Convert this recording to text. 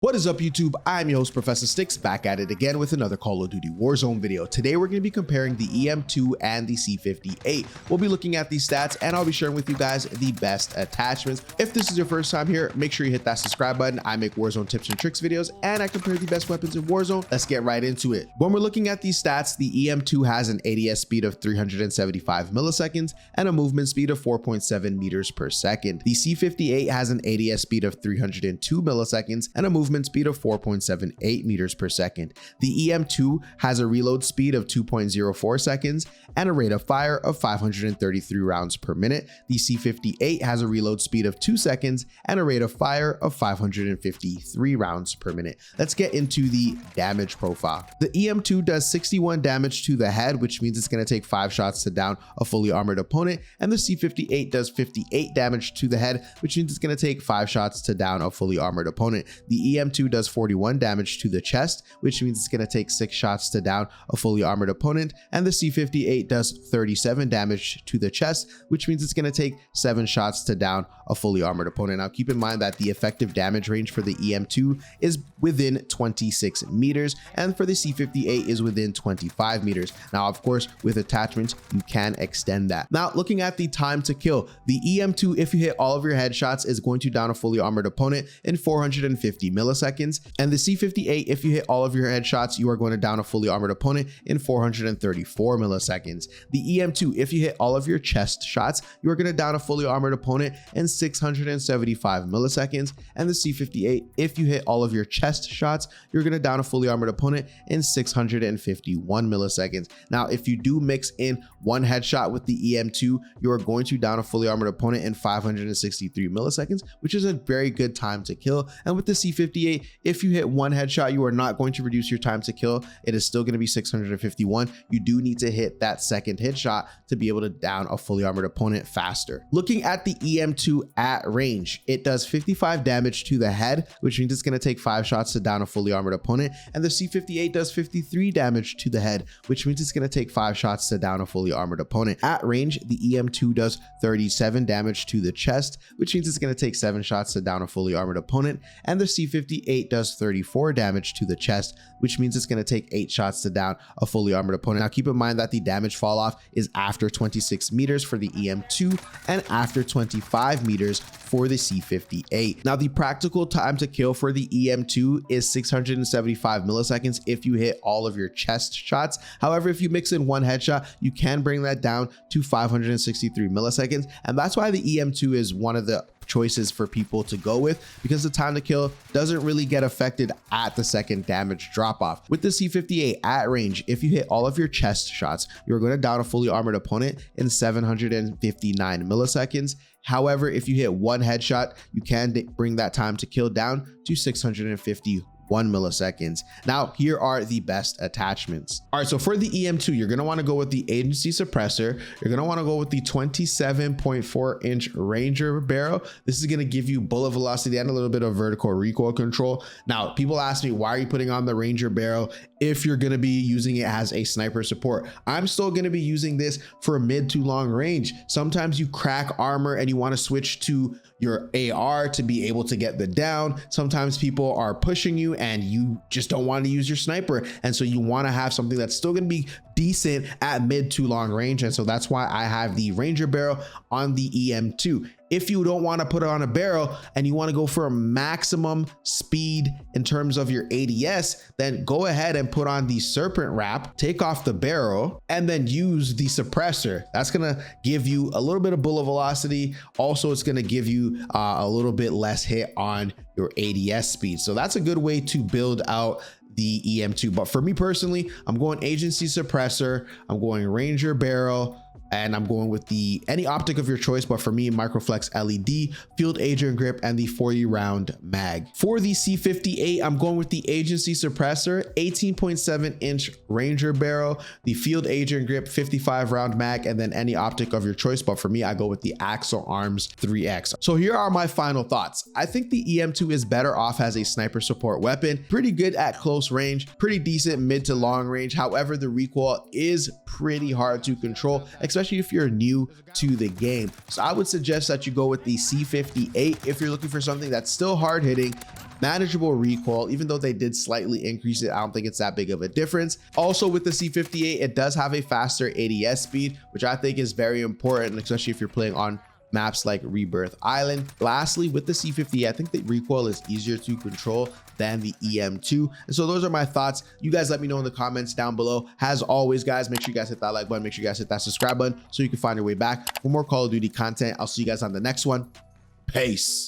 What is up, YouTube? I'm your host, ProfessorStix, back at it again with another Call of Duty Warzone video. Today, we're going to be comparing the EM2 and the C58. We'll be looking at these stats, and I'll be sharing with you guys the best attachments. If this is your first time here, make sure you hit that subscribe button. I make Warzone tips and tricks videos, and I compare the best weapons in Warzone. Let's get right into it. When we're looking at these stats, the EM2 has an ADS speed of 375 milliseconds and a movement speed of 4.7 meters per second. The C58 has an ADS speed of 302 milliseconds and a movement speed of 4.78 meters per second. The EM2 has a reload speed of 2.04 seconds and a rate of fire of 533 rounds per minute. The C58 has a reload speed of 2 seconds and a rate of fire of 553 rounds per minute. Let's get into the damage profile. The EM2 does 61 damage to the head, which means it's going to take 5 shots to down a fully armored opponent, and the C58 does 58 damage to the head, which means it's going to take 5 shots to down a fully armored opponent. The EM2 does 41 damage to the chest, which means it's going to take 6 shots to down a fully armored opponent, and the C58 does 37 damage to the chest, which means it's going to take 7 shots to down a fully armored opponent. Now keep in mind that the effective damage range for the EM2 is within 26 meters, and for the C58 is within 25 meters. Now, of course, with attachments, you can extend that. Now, looking at the time to kill, the EM2, if you hit all of your headshots, is going to down a fully armored opponent in 450 milliseconds, and the C58, if you hit all of your headshots, you are going to down a fully armored opponent in 434 milliseconds. The EM2, if you hit all of your chest shots, you are going to down a fully armored opponent in 675 milliseconds, and the C58, if you hit all of your chest shots, you're going to down a fully armored opponent in 651 milliseconds. Now, if you do mix in one headshot with the EM2, you are going to down a fully armored opponent in 563 milliseconds, which is a very good time to kill. And with the C58, if you hit one headshot, you are not going to reduce your time to kill. It is still going to be 651. You do need to hit that second headshot to be able to down a fully armored opponent faster. Looking at the EM2 at range, it does 55 damage to the head, which means it's going to take 5 shots to down a fully armored opponent, and the C58 does 53 damage to the head, which means it's going to take 5 shots to down a fully armored opponent. At range, the EM2 does 37 damage to the chest, which means it's going to take 7 shots to down a fully armored opponent, and the C58 does 34 damage to the chest, which means it's going to take 8 shots to down a fully armored opponent. Now keep in mind that the damage fall off is after 26 meters for the EM2 and after 25 meters for the C58. Now the practical time to kill for the EM2 is 675 milliseconds if you hit all of your chest shots. However, if you mix in one headshot, you can bring that down to 563 milliseconds, and that's why the EM2 is one of the choices for people to go with, because the time to kill doesn't really get affected at the second damage drop off. With the C58 at range, if you hit all of your chest shots, you're going to down a fully armored opponent in 759 milliseconds. However, if you hit one headshot, you can bring that time to kill down to 651 milliseconds. Now, here are the best attachments. All right, so for the EM2, you're going to want to go with the agency suppressor. You're going to want to go with the 27.4 inch Ranger barrel. This is going to give you bullet velocity and a little bit of vertical recoil control. Now, people ask me, why are you putting on the Ranger barrel if you're going to be using it as a sniper support? I'm still going to be using this for mid to long range. Sometimes you crack armor and you want to switch to your AR to be able to get the down. Sometimes people are pushing you and you just don't want to use your sniper, and so you want to have something that's still going to be decent at mid to long range, and so that's why I have the Ranger barrel on the EM2. If you don't want to put it on a barrel and you want to go for a maximum speed in terms of your ADS, then go ahead and put on the Serpent Wrap, take off the barrel, and then use the suppressor. That's going to give you a little bit of bullet velocity. Also, it's going to give you a little bit less hit on your ADS speed. So that's a good way to build out the EM2. But for me personally, I'm going agency suppressor, I'm going Ranger barrel, and I'm going with any optic of your choice, but for me, Microflex LED, field agent grip, and the 40 round mag. For the C58, I'm going with the agency suppressor, 18.7 inch Ranger barrel, the field agent grip, 55 round mag, and then any optic of your choice. But for me, I go with the Axle Arms 3X. So here are my final thoughts. I think the EM2 is better off as a sniper support weapon, pretty good at close range, pretty decent mid to long range. However, the recoil is pretty hard to control, especially if you're new to the game. So I would suggest that you go with the C58 if you're looking for something that's still hard hitting, manageable recoil. Even though they did slightly increase it, I don't think it's that big of a difference. Also with the C58, it does have a faster ADS speed, which I think is very important, especially if you're playing on maps like Rebirth Island. Lastly, with the C58, I think the recoil is easier to control than the EM2. And so those are my thoughts. You guys let me know in the comments down below. As always, guys, make sure you guys hit that like button, make sure you guys hit that subscribe button so you can find your way back for more Call of Duty content. I'll see you guys on the next one. Peace.